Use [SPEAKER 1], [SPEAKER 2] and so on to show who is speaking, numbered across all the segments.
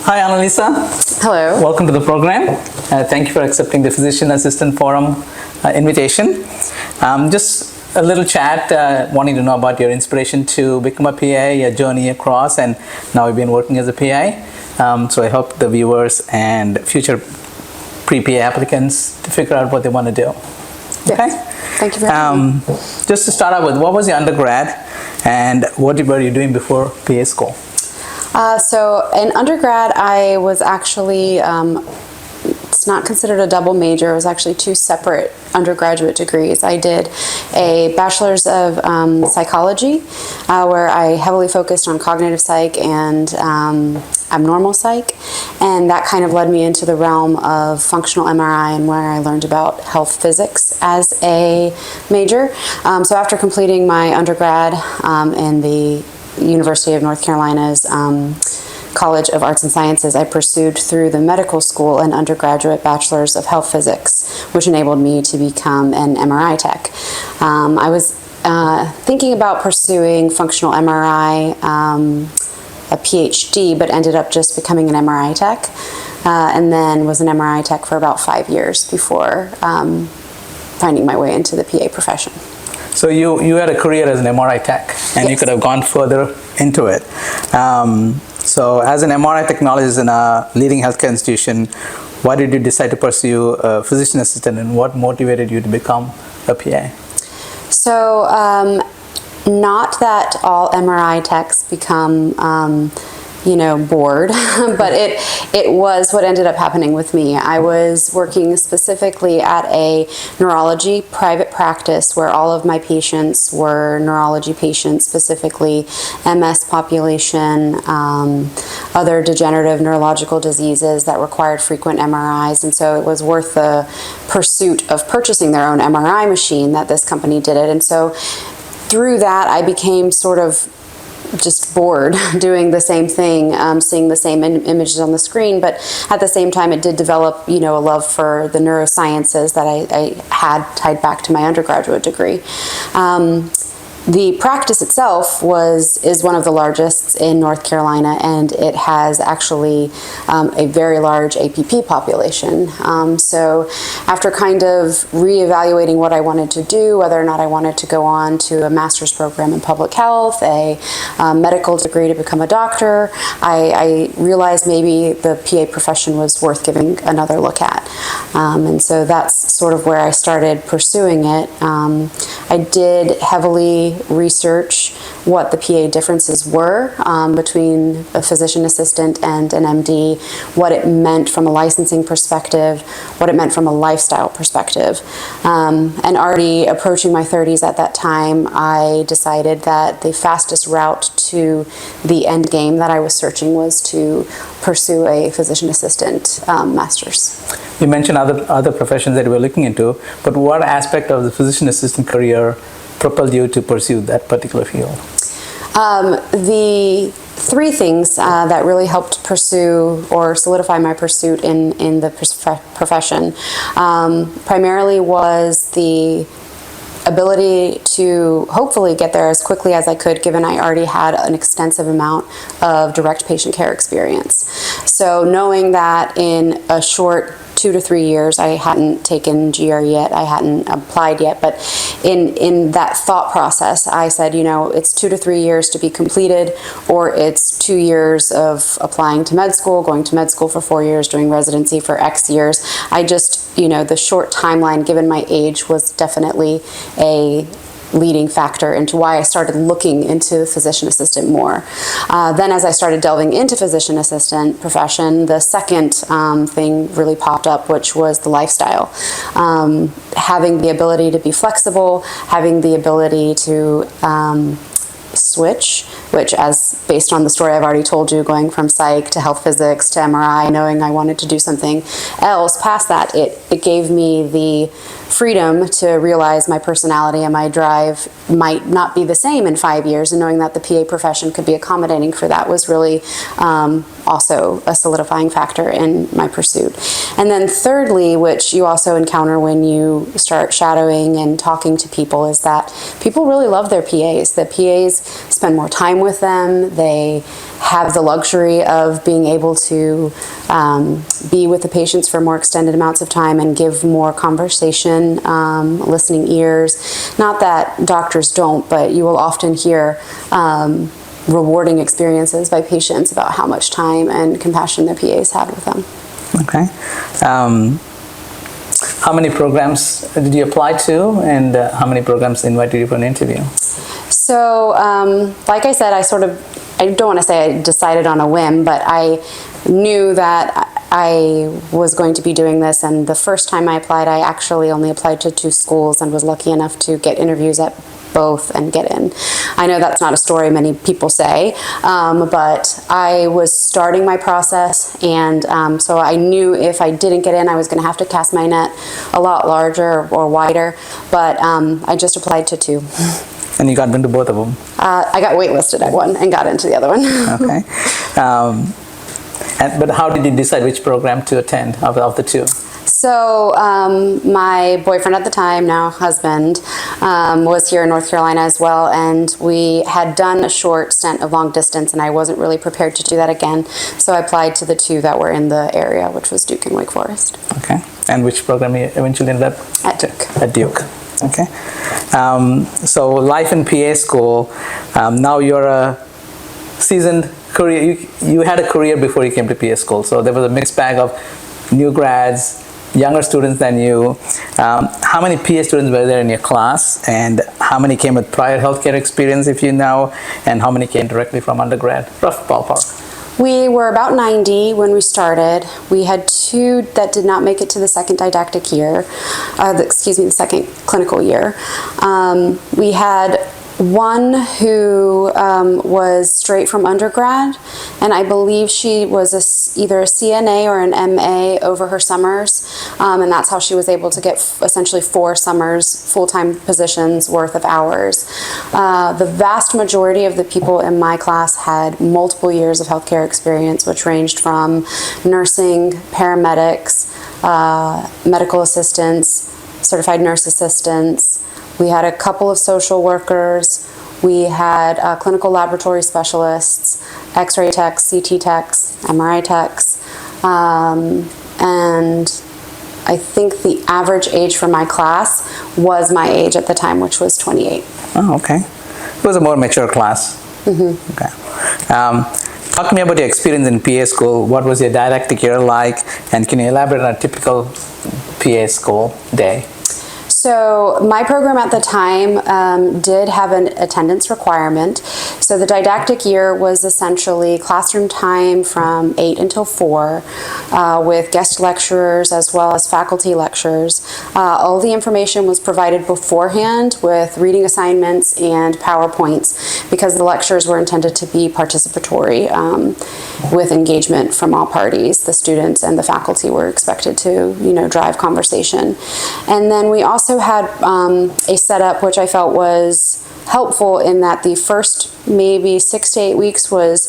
[SPEAKER 1] Hi, Ana Lisa.
[SPEAKER 2] Hello.
[SPEAKER 1] Welcome to the program. Thank you for accepting the Physician Assistant Forum invitation. Just a little chat, wanting to know about your inspiration to become a PA, your journey across, and now you've been working as a PA. So I hope the viewers and future pre-PA applicants to figure out what they want to do.
[SPEAKER 2] Yes.
[SPEAKER 1] Okay?
[SPEAKER 2] Thank you very much.
[SPEAKER 1] Just to start out with, what was your undergrad and what were you doing before PA school?
[SPEAKER 2] So in undergrad, I was actually, it's not considered a double major. It was actually two separate undergraduate degrees. I did a bachelor's of psychology, where I heavily focused on cognitive psych and abnormal psych, and that kind of led me into the realm of functional MRI, and where I learned about health physics as a major. So after completing my undergrad in the University of North Carolina's College of Arts and Sciences, I pursued through the medical school an undergraduate bachelor's of health physics, which enabled me to become an MRI tech. I was thinking about pursuing functional MRI, a PhD, but ended up just becoming an MRI tech, and then was an MRI tech for about 5 years before finding my way into the PA profession.
[SPEAKER 1] So you had a career as an MRI tech, and
[SPEAKER 2] Yes.
[SPEAKER 1] you could have gone further into it. So as an MRI technologist in a leading healthcare institution, why did you decide to pursue a physician assistant, and what motivated you to become a PA?
[SPEAKER 2] So not that all MRI techs become bored, but it was what ended up happening with me. I was working specifically at a neurology private practice where all of my patients were neurology patients, specifically MS population, other degenerative neurological diseases that required frequent MRIs, and so it was worth the pursuit of purchasing their own MRI machine that this company did it. And so through that, I became sort of just bored doing the same thing, seeing the same images on the screen, but at the same time it did develop, a love for the neurosciences that I had tied back to my undergraduate degree. The practice itself is one of the largest in North Carolina, and it has actually a very large APP population. So after kind of reevaluating what I wanted to do, whether or not I wanted to go on to a master's program in public health, a medical degree to become a doctor, I realized maybe the PA profession was worth giving another look at. And so that's sort of where I started pursuing it. I did heavily research what the PA differences were between a physician assistant and an MD, what it meant from a licensing perspective, what it meant from a lifestyle perspective. And already approaching my 30s at that time, I decided that the fastest route to the end game that I was searching was to pursue a physician assistant master's.
[SPEAKER 1] You mentioned other professions that you were looking into, but what aspect of the physician assistant career propelled you to pursue that particular field?
[SPEAKER 2] The three things that really helped pursue or solidify my pursuit in the profession primarily was the ability to hopefully get there as quickly as I could, given I already had an extensive amount of direct patient care experience. So knowing that in a short 2 to 3 years, I hadn't taken GR yet, I hadn't applied yet, but in that thought process, I said, it's 2 to 3 years to be completed, or it's 2 years of applying to med school, going to med school for 4 years, doing residency for X years. I just, the short timeline, given my age, was definitely a leading factor into why I started looking into physician assistant more. Then as I started delving into physician assistant profession, the second thing really popped up, which was the lifestyle. Having the ability to be flexible, having the ability to switch, which, as based on the story I've already told you, going from psych to health physics to MRI, knowing I wanted to do something else past that, it gave me the freedom to realize my personality and my drive might not be the same in 5 years, and knowing that the PA profession could be accommodating for that was really also a solidifying factor in my pursuit. And then thirdly, which you also encounter when you start shadowing and talking to people, is that people really love their PAs. The PAs spend more time with them. They have the luxury of being able to be with the patients for more extended amounts of time and give more conversation, listening ears. Not that doctors don't, but you will often hear rewarding experiences by patients about how much time and compassion the PAs had with them.
[SPEAKER 1] Okay. How many programs did you apply to, and how many programs invited you for an interview?
[SPEAKER 2] So, like I said, I don't want to say I decided on a whim, but I knew that I was going to be doing this, and the first time I applied, I actually only applied to 2 schools and was lucky enough to get interviews at both and get in. I know that's not a story many people say, but I was starting my process, and so I knew if I didn't get in, I was going to have to cast my net a lot larger or wider, but I just applied to 2.
[SPEAKER 1] And you got into both of them?
[SPEAKER 2] I got waitlisted at one and got into the other one.
[SPEAKER 1] Okay. But how did you decide which program to attend of the 2?
[SPEAKER 2] So my boyfriend at the time, now husband, was here in North Carolina as well, and we had done a short stint of long distance, and I wasn't really prepared to do that again, so I applied to the 2 that were in the area, which was Duke and Wake Forest.
[SPEAKER 1] Okay. And which program you eventually ended up?
[SPEAKER 2] At Duke.
[SPEAKER 1] At Duke. Okay. So life in PA school, now you're a seasoned career, you had a career before you came to PA school, so there was a mixed bag of new grads, younger students than you. How many PA students were there in your class, and how many came with prior healthcare experience, if you know, and how many came directly from undergrad? Rough ballpark.
[SPEAKER 2] We were about 90 when we started. We had 2 that did not make it to the second didactic year, the second clinical year. We had 1 who was straight from undergrad, and I believe she was either a CNA or an MA over her summers, and that's how she was able to get essentially 4 summers, full-time positions worth of hours. The vast majority of the people in my class had multiple years of healthcare experience, which ranged from nursing, paramedics, medical assistants, certified nurse assistants. We had a couple of social workers. We had clinical laboratory specialists, X-ray techs, CT techs, MRI techs, and I think the average age for my class was my age at the time, which was 28.
[SPEAKER 1] Oh, okay. It was a more mature class. Mm-hmm. Okay. Talk to me about your experience in PA school. What was your didactic year like, and can you elaborate on a typical PA school day?
[SPEAKER 2] So my program at the time did have an attendance requirement. So the didactic year was essentially classroom time from 8 until 4 with guest lecturers as well as faculty lectures. All the information was provided beforehand with reading assignments and PowerPoints because the lectures were intended to be participatory with engagement from all parties. The students and the faculty were expected to, drive conversation. And then we also had a setup which I felt was helpful in that the first maybe 6 to 8 weeks was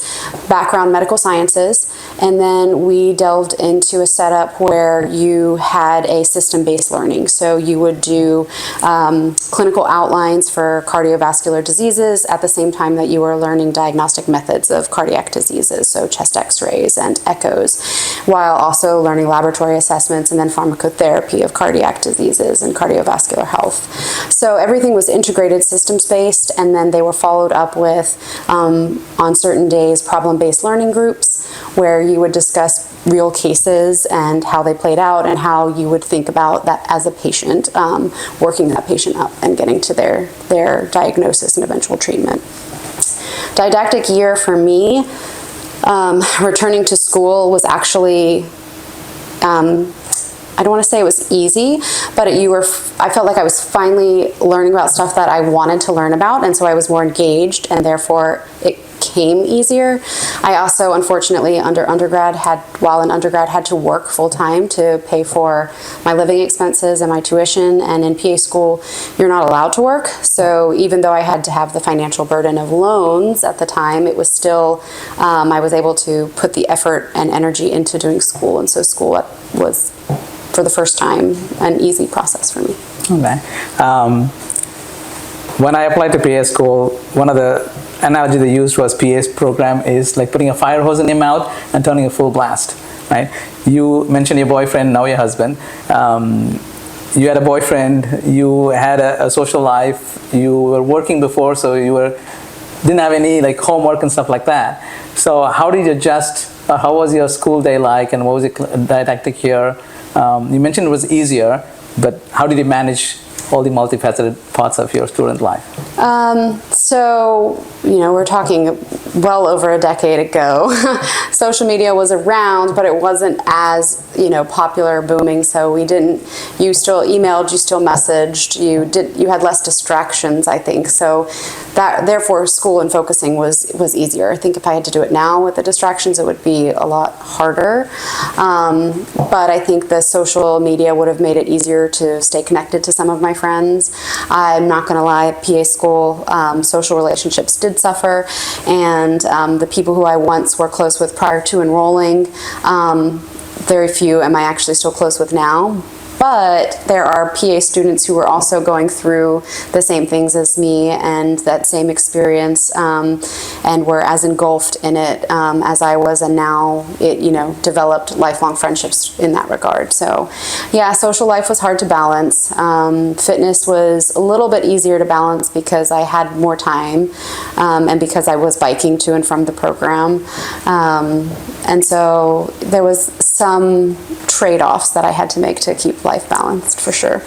[SPEAKER 2] background medical sciences, and then we delved into a setup where you had a system-based learning. So you would do clinical outlines for cardiovascular diseases at the same time that you were learning diagnostic methods of cardiac diseases, so chest x-rays and echoes, while also learning laboratory assessments and then pharmacotherapy of cardiac diseases and cardiovascular health. So everything was integrated systems-based, and then they were followed up with, on certain days, problem-based learning groups where you would discuss real cases and how they played out and how you would think about that as a patient, working that patient up and getting to their diagnosis and eventual treatment. Didactic year for me, returning to school was actually, I don't want to say it was easy, but I felt like I was finally learning about stuff that I wanted to learn about, and so I was more engaged, and therefore it became easier. I also, unfortunately, while in undergrad, had to work full-time to pay for my living expenses and my tuition, and in PA school, you're not allowed to work. So even though I had to have the financial burden of loans at the time, it was still, I was able to put the effort and energy into doing school, and so school was, for the first time, an easy process for me.
[SPEAKER 1] Okay. When I applied to PA school, one of the analogy they used was PA's program is like putting a fire hose in your mouth and turning a full blast, right? You mentioned your boyfriend, now your husband. You had a boyfriend, you had a social life, you were working before, so didn't have any like homework and stuff like that. So how did you adjust? How was your school day like, and what was your didactic year? You mentioned it was easier, but how did you manage all the multifaceted parts of your student life?
[SPEAKER 2] So, we're talking well over a decade ago. Social media was around, but it wasn't as, popular, booming. So you still emailed, you still messaged, you had less distractions, I think. So therefore school and focusing was easier. I think if I had to do it now with the distractions, it would be a lot harder. But I think the social media would have made it easier to stay connected to some of my friends. I'm not going to lie, PA school, social relationships did suffer, and the people who I once were close with prior to enrolling, very few am I actually still close with now. But there are PA students who are also going through the same things as me and that same experience, and were as engulfed in it as I was, and now it developed lifelong friendships in that regard. So yeah, social life was hard to balance. Fitness was a little bit easier to balance because I had more time, and because I was biking to and from the program, and so there was some trade-offs that I had to make to keep life balanced, for sure.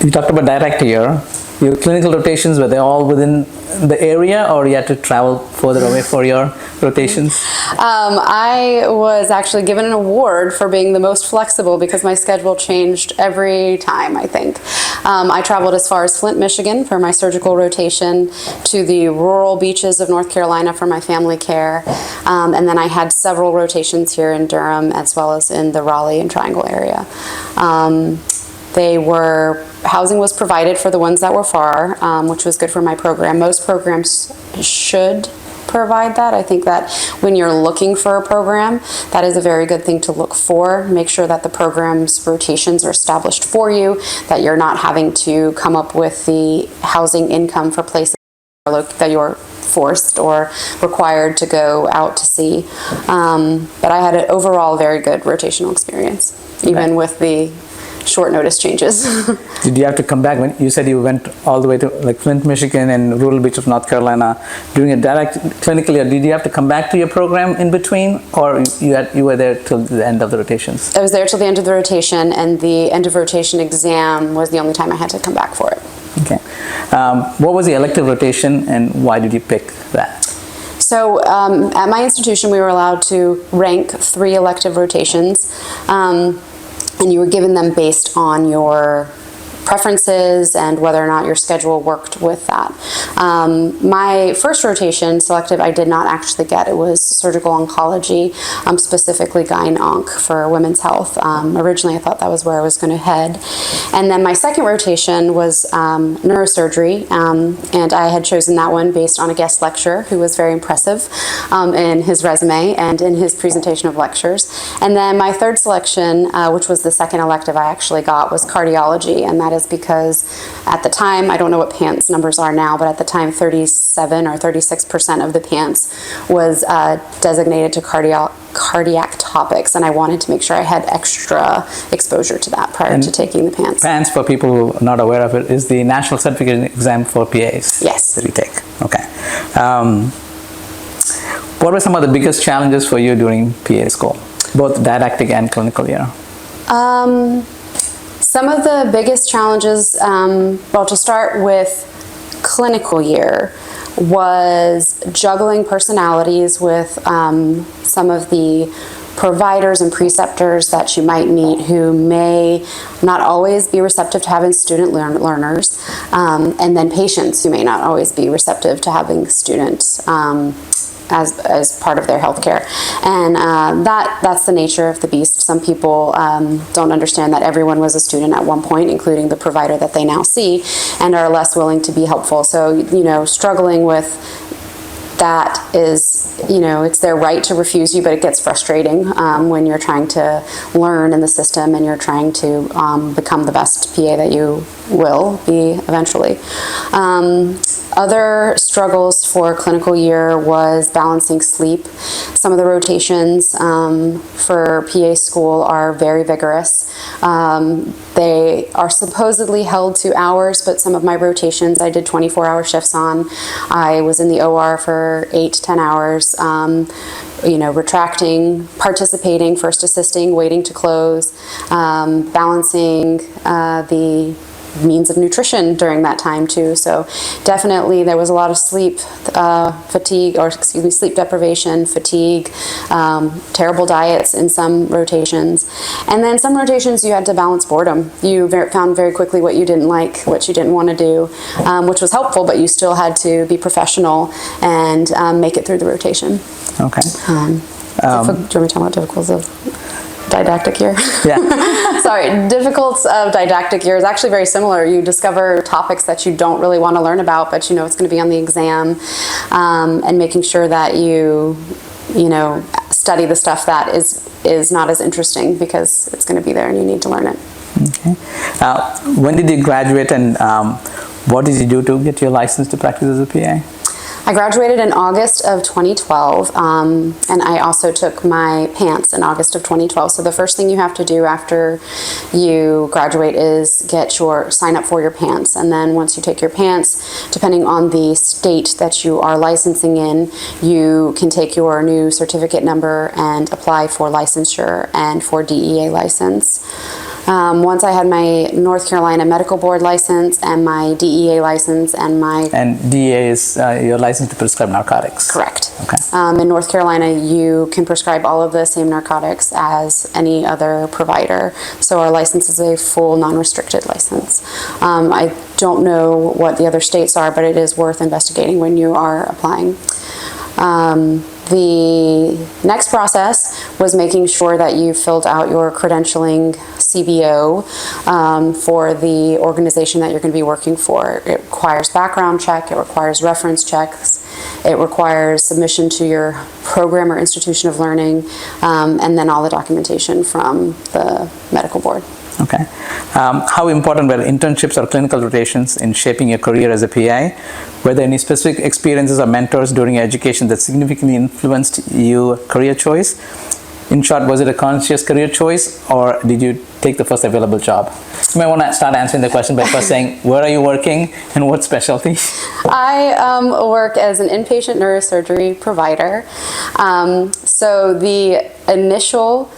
[SPEAKER 1] You talked about direct year. Your clinical rotations, were they all within the area, or you had to travel further away for your rotations?
[SPEAKER 2] I was actually given an award for being the most flexible because my schedule changed every time, I think. I traveled as far as Flint, Michigan for my surgical rotation, to the rural beaches of North Carolina for my family care, and then I had several rotations here in Durham as well as in the Raleigh and Triangle area. Housing was provided for the ones that were far, which was good for my program. Most programs should provide that. I think that when you're looking for a program, that is a very good thing to look for. Make sure that the program's rotations are established for you, that you're not having to come up with the housing income for places that you're forced or required to go out to see. But I had an overall very good rotational experience, even with the short notice changes.
[SPEAKER 1] Did you have to come back? When you said you went all the way to like Flint, Michigan and rural beach of North Carolina doing a direct clinical year, did you have to come back to your program in between, or you were there till the end of the rotations?
[SPEAKER 2] I was there till the end of the rotation, and the end of rotation exam was the only time I had to come back for it.
[SPEAKER 1] Okay. What was the elective rotation, and why did you pick that?
[SPEAKER 2] So at my institution, we were allowed to rank 3 elective rotations. And you were given them based on your preferences and whether or not your schedule worked with that. My first rotation selective I did not actually get. It was surgical oncology, specifically gyne-onc for women's health. Originally I thought that was where I was going to head. And then my second rotation was neurosurgery, and I had chosen that one based on a guest lecturer who was very impressive in his resume and in his presentation of lectures. And then my third selection, which was the second elective I actually got, was cardiology, and that is because at the time, I don't know what PANCE numbers are now, but at the time 37 or 36% of the PANCE was designated to cardiac topics, and I wanted to make sure I had extra exposure to that prior to taking the PANCE.
[SPEAKER 1] PANCE, for people who are not aware of it, is the National Certificate Exam for PAs.
[SPEAKER 2] Yes.
[SPEAKER 1] That we take. Okay. What were some of the biggest challenges for you during PA school, both didactic and clinical year?
[SPEAKER 2] Some of the biggest challenges, well, to start with clinical year, was juggling personalities with some of the providers and preceptors that you might meet who may not always be receptive to having student learners, and then patients who may not always be receptive to having students as part of their healthcare. And that's the nature of the beast. Some people don't understand that everyone was a student at one point, including the provider that they now see, and are less willing to be helpful. So, you know, struggling with that is, you know, it's their right to refuse you, but it gets frustrating when you're trying to learn in the system and you're trying to become the best PA that you will be eventually. Other struggles for clinical year was balancing sleep. Some of the rotations for PA school are very vigorous. They are supposedly held to hours, but some of my rotations I did 24-hour shifts on. I was in the OR for 8 to 10 hours, you know, retracting, participating, first assisting, waiting to close, balancing the means of nutrition during that time too. So definitely there was a lot of sleep fatigue, or excuse me, sleep deprivation, fatigue, terrible diets in some rotations. And then some rotations you had to balance boredom. You found very quickly what you didn't like, what you didn't want to do, which was helpful, but you still had to be professional and make it through the rotation.
[SPEAKER 1] Okay.
[SPEAKER 2] Do you want me to talk about difficulties of didactic year?
[SPEAKER 1] Yeah.
[SPEAKER 2] Sorry, difficulties of didactic year is actually very similar. You discover topics that you don't really want to learn about, but you know it's going to be on the exam, and making sure that you know, study the stuff that is not as interesting because it's going to be there and you need to learn it.
[SPEAKER 1] Okay. When did you graduate, and what did you do to get your license to practice as a PA?
[SPEAKER 2] I graduated in August of 2012, and I also took my PANCE in August of 2012. So the first thing you have to do after you graduate is sign up for your PANCE. And then once you take your PANCE, depending on the state that you are licensing in, you can take your new certificate number and apply for licensure and for DEA license. Once I had my North Carolina Medical Board license and my DEA license and my...
[SPEAKER 1] And DEA is your license to prescribe narcotics?
[SPEAKER 2] Correct.
[SPEAKER 1] Okay.
[SPEAKER 2] In North Carolina, you can prescribe all of the same narcotics as any other provider. So our license is a full non-restricted license. I don't know what the other states are, but it is worth investigating when you are applying. The next process was making sure that you filled out your credentialing CBO for the organization that you're going to be working for. It requires background check, it requires reference checks, it requires submission to your program or institution of learning, and then all the documentation from the medical board.
[SPEAKER 1] Okay. How important were internships or clinical rotations in shaping your career as a PA? Were there any specific experiences or mentors during your education that significantly influenced your career choice? In short, was it a conscious career choice, or did you take the first available job? You might want to start answering the question by first saying, where are you working and what specialty?
[SPEAKER 2] I work as an inpatient neurosurgery provider. So the initial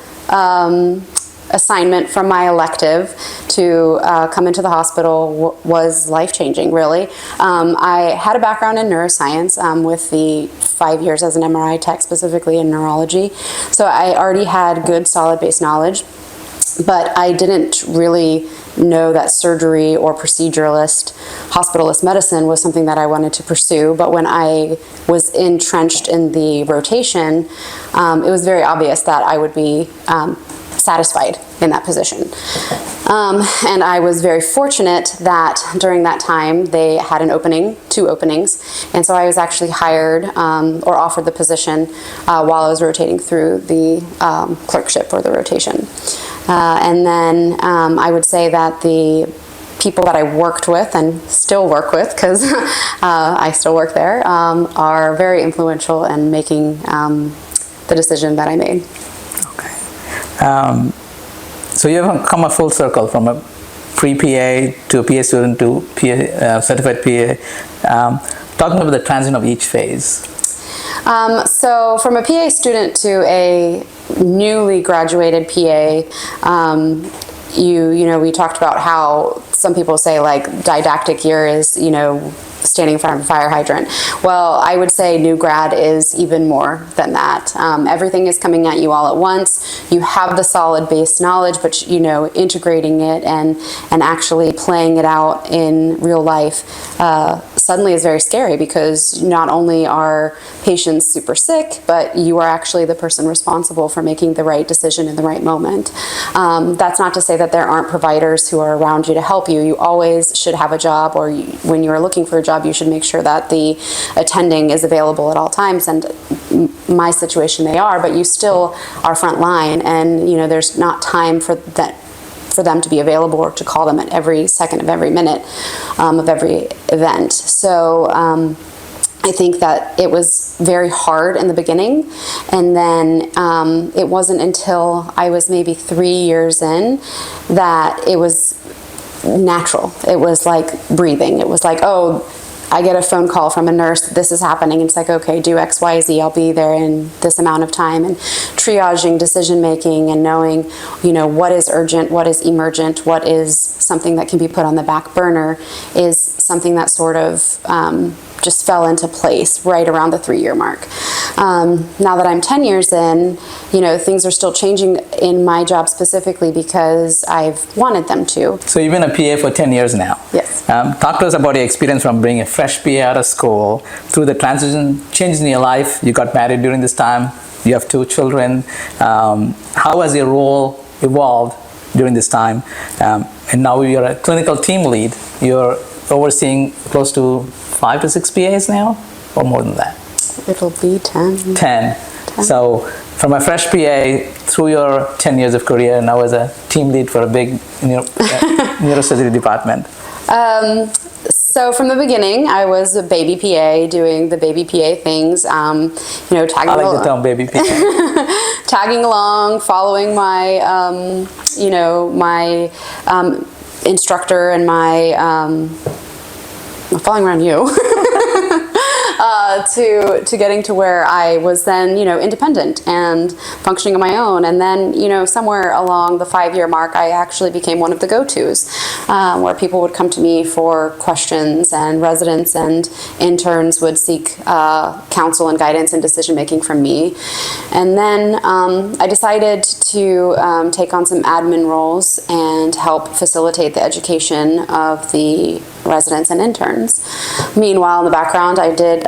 [SPEAKER 2] assignment from my elective to come into the hospital was life-changing, really. I had a background in neuroscience with the 5 years as an MRI tech, specifically in neurology. So I already had good solid base knowledge, but I didn't really know that surgery or proceduralist, hospitalist medicine was something that I wanted to pursue. But when I was entrenched in the rotation, it was very obvious that I would be satisfied in that position. And I was very fortunate that during that time they had an opening, 2 openings, and so I was actually hired or offered the position while I was rotating through the clerkship or the rotation. And then I would say that the people that I worked with and still work with, because I still work there, are very influential in making the decision that I made.
[SPEAKER 1] So you have come a full circle from a pre-PA to a PA student to PA, certified PA. Talk about the transition of each phase.
[SPEAKER 2] So from a PA student to a newly graduated PA, you know, we talked about how some people say like didactic year is, you know, standing in front of a fire hydrant. Well, I would say new grad is even more than that. Everything is coming at you all at once. You have the solid base knowledge, but integrating it and actually playing it out in real life suddenly is very scary, because not only are patients super sick, but you are actually the person responsible for making the right decision in the right moment. That's not to say that there aren't providers who are around you to help you. You always should have a job, or when you are looking for a job, you should make sure that the attending is available at all times. And my situation, they are, but you still are front line, and there's not time for them to be available, or to call them at every second of every minute of every event. So I think that it was very hard in the beginning, and then it wasn't until I was maybe 3 years in that it was natural. It was like breathing. It was like, oh, I get a phone call from a nurse, this is happening. And it's like, okay, do X, Y, Z. I'll be there in this amount of time. And triaging decision making and knowing, what is urgent, what is emergent, what is something that can be put on the back burner is something that sort of just fell into place right around the 3-year mark. Now that I'm 10 years in, things are still changing in my job specifically because I've wanted them to.
[SPEAKER 1] So you've been a PA for 10 years now.
[SPEAKER 2] Yes.
[SPEAKER 1] Talk to us about your experience from being a fresh PA out of school through the transition, changes in your life. You got married during this time. You have 2 children. How has your role evolved during this time? And now you're a clinical team lead. You're overseeing close to 5 to 6 PAs now, or more than that?
[SPEAKER 2] It'll be 10.
[SPEAKER 1] 10. So from a fresh PA through your 10 years of career, now as a team lead for a big neurosurgery department.
[SPEAKER 2] So from the beginning, I was a baby PA doing the baby PA things, tagging
[SPEAKER 1] I like the term baby PA.
[SPEAKER 2] tagging along, following my, my instructor and my, following around you. To getting to where I was then, independent and functioning on my own. And then, somewhere along the 5-year mark, I actually became one of the go-tos, where people would come to me for questions, and residents and interns would seek counsel and guidance and decision-making from me. And then I decided to take on some admin roles and help facilitate the education of the residents and interns. Meanwhile, in the background, I did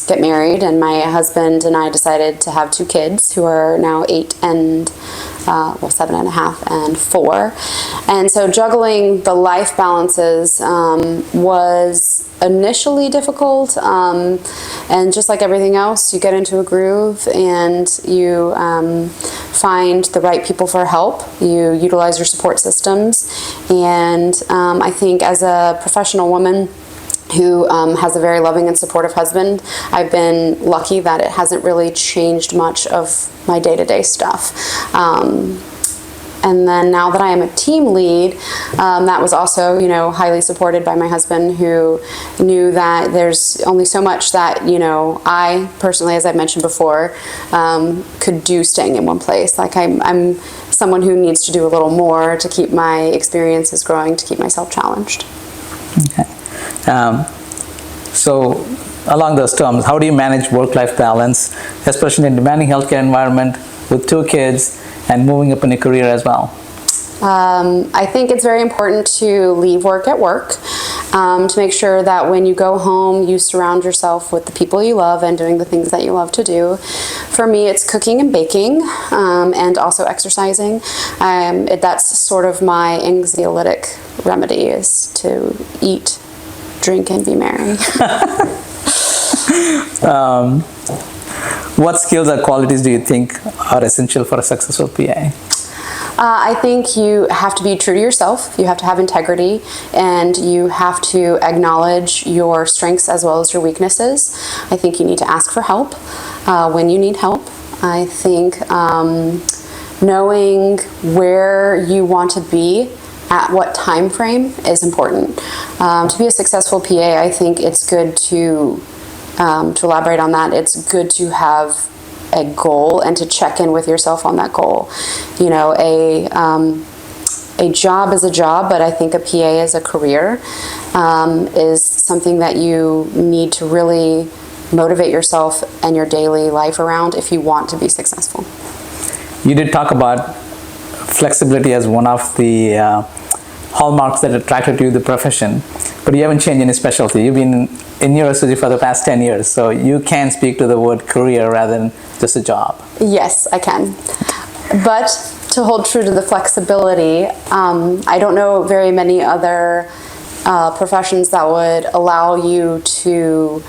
[SPEAKER 2] get married, and my husband and I decided to have 2 kids who are now 8 and 7.5 and 4. And so juggling the life balances was initially difficult, and just like everything else, you get into a groove and you find the right people for help. You utilize your support systems, and I think as a professional woman who has a very loving and supportive husband, I've been lucky that it hasn't really changed much of my day-to-day stuff. And then now that I am a team lead, that was also, highly supported by my husband, who knew that there's only so much that, I personally, as I've mentioned before, could do staying in one place. Like I'm someone who needs to do a little more to keep my experiences growing, to keep myself challenged.
[SPEAKER 1] Okay. So along those terms, how do you manage work-life balance, especially in a demanding healthcare environment with 2 kids and moving up in a career as well?
[SPEAKER 2] I think it's very important to leave work at work, to make sure that when you go home, you surround yourself with the people you love and doing the things that you love to do. For me, it's cooking and baking, and also exercising. That's sort of my anxiolytic remedy, is to eat, drink, and be merry.
[SPEAKER 1] What skills or qualities do you think are essential for a successful PA?
[SPEAKER 2] I think you have to be true to yourself. You have to have integrity, and you have to acknowledge your strengths as well as your weaknesses. I think you need to ask for help when you need help. I think knowing where you want to be at what time frame is important. To be a successful PA, I think it's good to elaborate on that, it's good to have a goal and to check in with yourself on that goal. A job is a job, but I think a PA as a career is something that you need to really motivate yourself and your daily life around if you want to be successful.
[SPEAKER 1] You did talk about flexibility as one of the hallmarks that attracted you to the profession, but you haven't changed any specialty. You've been in neurosurgery for the past 10 years, so you can speak to the word career rather than just a job.
[SPEAKER 2] Yes, I can. But to hold true to the flexibility, I don't know very many other professions that would allow you to,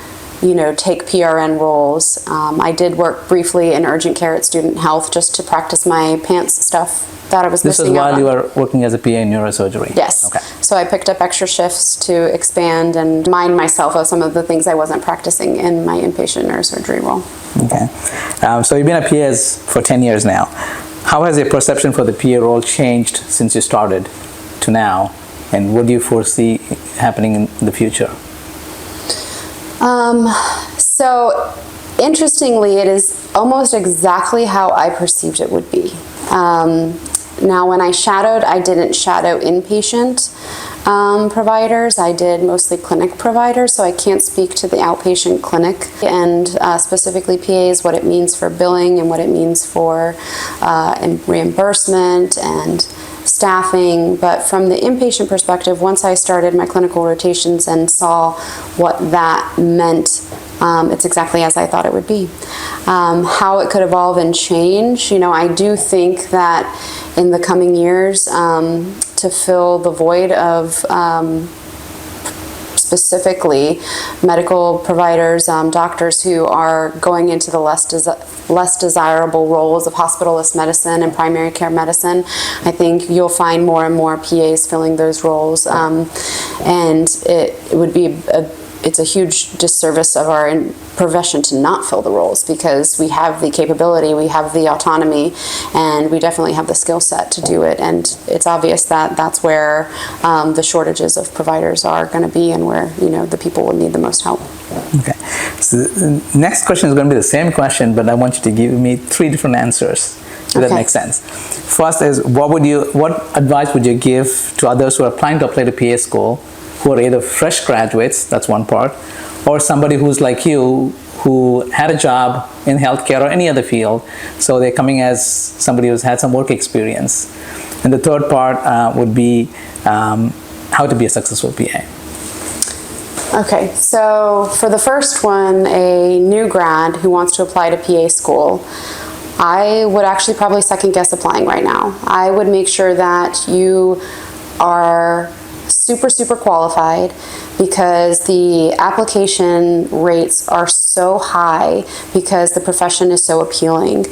[SPEAKER 2] take PRN roles. I did work briefly in urgent care at Student Health just to practice my pants stuff that I was
[SPEAKER 1] This
[SPEAKER 2] missing
[SPEAKER 1] was
[SPEAKER 2] out
[SPEAKER 1] while
[SPEAKER 2] on.
[SPEAKER 1] you were working as a PA in neurosurgery?
[SPEAKER 2] Yes.
[SPEAKER 1] Okay.
[SPEAKER 2] So I picked up extra shifts to expand and remind myself of some of the things I wasn't practicing in my inpatient neurosurgery role.
[SPEAKER 1] Okay. So you've been a PA for 10 years now. How has your perception for the PA role changed since you started to now? And what do you foresee happening in the future?
[SPEAKER 2] So interestingly, it is almost exactly how I perceived it would be. Now, when I shadowed, I didn't shadow inpatient providers. I did mostly clinic providers, so I can't speak to the outpatient clinic and specifically PAs, what it means for billing and what it means for reimbursement and staffing. But from the inpatient perspective, once I started my clinical rotations and saw what that meant, it's exactly as I thought it would be. How it could evolve and change, I do think that in the coming years, to fill the void of specifically medical providers, doctors who are going into the less desirable roles of hospitalist medicine and primary care medicine, I think you'll find more and more PAs filling those roles, and it would be it's a huge disservice of our profession to not fill the roles, because we have the capability, we have the autonomy, and we definitely have the skill set to do it. And it's obvious that that's where the shortages of providers are going to be, and where the people will need the most help.
[SPEAKER 1] Okay. So the next question is going to be the same question, but I want you to give me 3 different answers. If that makes sense. First is, what advice would you give to others who are applying to apply to PA school, who are either fresh graduates, that's one part, or somebody who's like you, who had a job in healthcare or any other field, so they're coming as somebody who's had some work experience. And the third part would be how to be a successful PA.
[SPEAKER 2] Okay, so for the first one, a new grad who wants to apply to PA school, I would actually probably second guess applying right now. I would make sure that you are super qualified, because the application rates are so high because the profession is so appealing,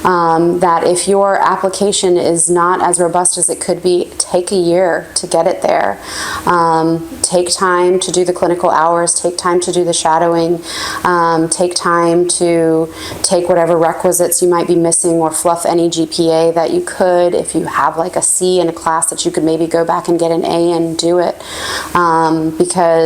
[SPEAKER 2] that if your application is not as robust as it could be, take a year to get it there. Take time to do the clinical hours, take time to do the shadowing, take time to take whatever requisites you might be missing or fluff any GPA that you could. If you have like a C in a class, that you could maybe go back and get an A and do it, because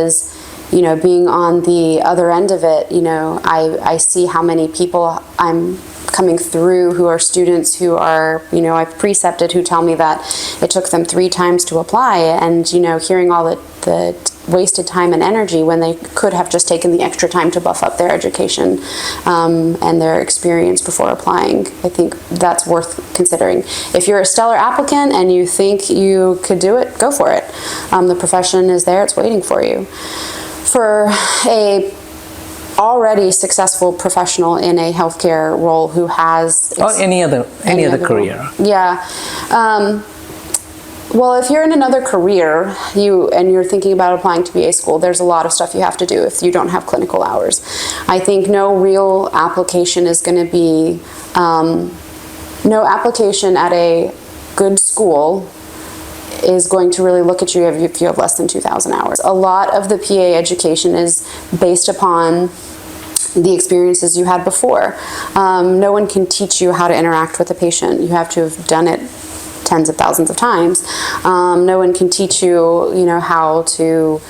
[SPEAKER 2] being on the other end of it, I see how many people I'm coming through who are students who are, I've precepted, who tell me that it took them 3 times to apply, and hearing all the wasted time and energy when they could have just taken the extra time to buff up their education and their experience before applying. I think that's worth considering. If you're a stellar applicant and you think you could do it, go for it. The profession is there, it's waiting for you. For a already successful professional in a healthcare role who has
[SPEAKER 1] any other career.
[SPEAKER 2] Role. Yeah. Well, if you're in another career, you're thinking about applying to PA school, there's a lot of stuff you have to do if you don't have clinical hours. I think no real application is going to be, no application at a good school is going to really look at you if you have less than 2,000 hours. A lot of the PA education is based upon the experiences you had before. No one can teach you how to interact with a patient. You have to have done it tens of thousands of times. No one can teach you, how to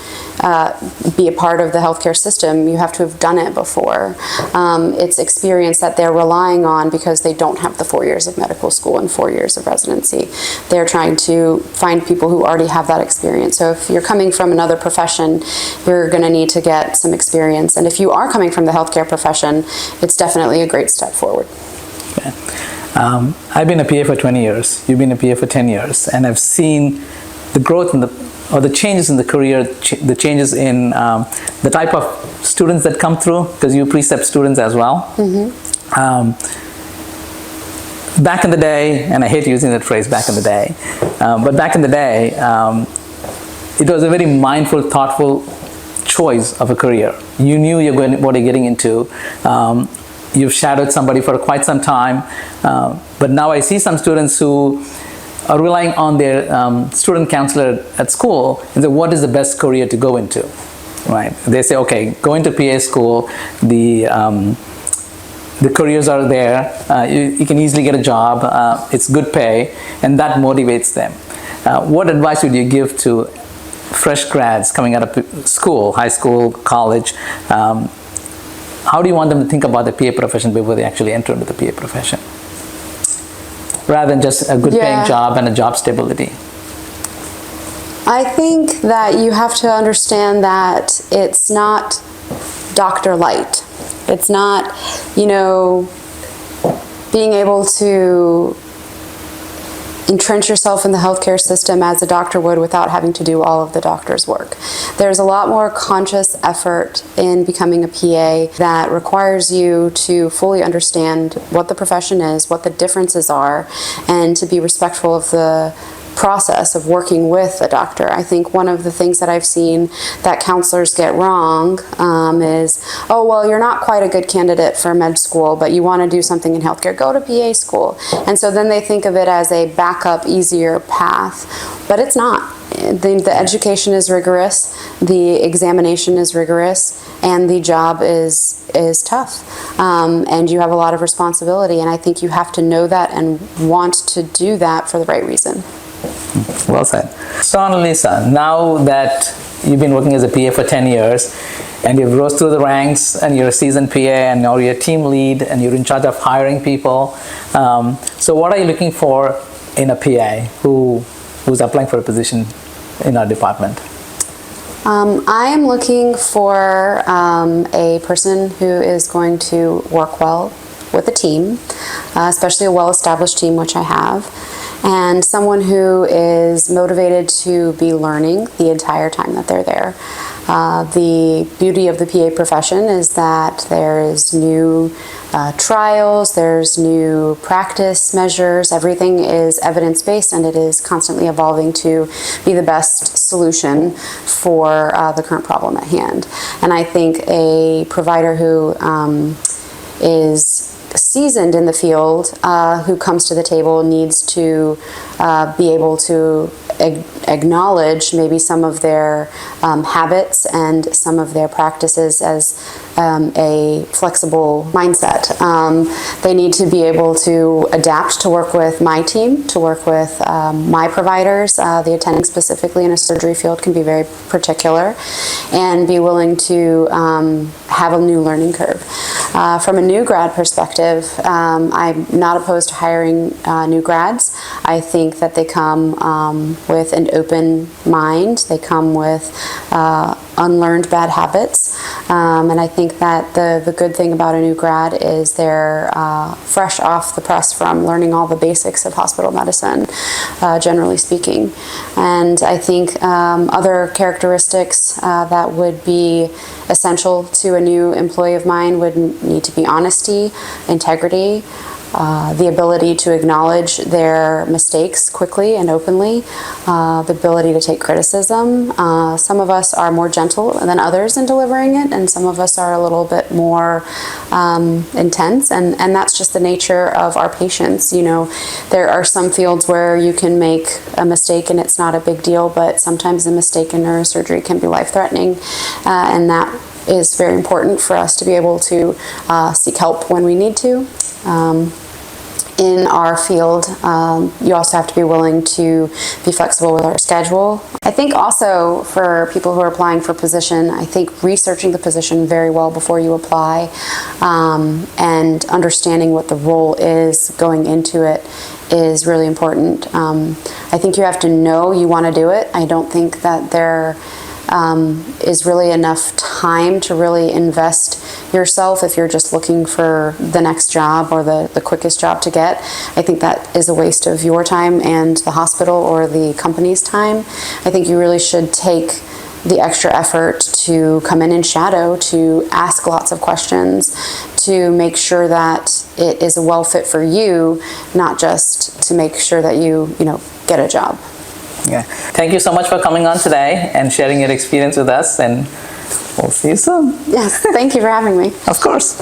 [SPEAKER 2] be a part of the healthcare system. You have to have done it before. It's experience that they're relying on because they don't have the 4 years of medical school and 4 years of residency. They're trying to find people who already have that experience. So if you're coming from another profession, you're going to need to get some experience. And if you are coming from the healthcare profession, it's definitely a great step forward.
[SPEAKER 1] Okay. I've been a PA for 20 years. You've been a PA for 10 years. And I've seen the growth or the changes in the career, the changes in the type of students that come through, because you precept students as well. Back in the day, and I hate using that phrase, back in the day, but back in the day, it was a very mindful, thoughtful choice of a career. You knew what you're getting into. You've shadowed somebody for quite some time, but now I see some students who are relying on their student counselor at school and say, what is the best career to go into, right? They say, okay, go into PA school, the careers are there, you can easily get a job, it's good pay, and that motivates them. What advice would you give to fresh grads coming out of school, high school, college? How do you want them to think about the PA profession before they actually enter into the PA profession? Rather than just a good paying job and a job stability.
[SPEAKER 2] I think that you have to understand that it's not Dr. Light. It's not, being able to entrench yourself in the healthcare system as a doctor would without having to do all of the doctor's work. There's a lot more conscious effort in becoming a PA that requires you to fully understand what the profession is, what the differences are, and to be respectful of the process of working with a doctor. I think one of the things that I've seen that counselors get wrong is, oh, well, you're not quite a good candidate for med school, but you want to do something in healthcare, go to PA school. And so then they think of it as a backup, easier path, but it's not. The education is rigorous, the examination is rigorous, and the job is tough. And you have a lot of responsibility, and I think you have to know that and want to do that for the right reason.
[SPEAKER 1] Well said. So Ana Lisa, now that you've been working as a PA for 10 years and you've rose through the ranks and you're a seasoned PA and now you're a team lead and you're in charge of hiring people, so what are you looking for in a PA who's applying for a position in our department?
[SPEAKER 2] I am looking for a person who is going to work well with a team, especially a well-established team, which I have, and someone who is motivated to be learning the entire time that they're there. The beauty of the PA profession is that there is new trials, there's new practice measures, everything is evidence-based, and it is constantly evolving to be the best solution for the current problem at hand. And I think a provider who is seasoned in the field, who comes to the table, needs to be able to acknowledge maybe some of their habits and some of their practices as a flexible mindset. They need to be able to adapt to work with my team, to work with my providers. The attending specifically in a surgery field can be very particular, and be willing to have a new learning curve. From a new grad perspective, I'm not opposed to hiring new grads. I think that they come with an open mind. They come with unlearned bad habits. And I think that the good thing about a new grad is they're fresh off the press from learning all the basics of hospital medicine, generally speaking. And I think other characteristics that would be essential to a new employee of mine would need to be honesty, integrity, the ability to acknowledge their mistakes quickly and openly, the ability to take criticism. Some of us are more gentle than others in delivering it, and some of us are a little bit more intense, and that's just the nature of our patients. There are some fields where you can make a mistake and it's not a big deal, but sometimes a mistake in neurosurgery can be life-threatening, and that is very important for us to be able to seek help when we need to. in our field, you also have to be willing to be flexible with our schedule. I think also for people who are applying for position, I think researching the position very well before you apply, and understanding what the role is going into it is really important. I think you have to know you want to do it. I don't think that there is really enough time to really invest yourself if you're just looking for the next job or the quickest job to get. I think that is a waste of your time and the hospital or the company's time. I think you really should take the extra effort to come in and shadow, to ask lots of questions, to make sure that it is a well fit for you, not just to make sure that you get a job.
[SPEAKER 1] Yeah. Thank you so much for coming on today and sharing your experience with us, and we'll see you soon.
[SPEAKER 2] Yes, thank you for having me.
[SPEAKER 1] Of course.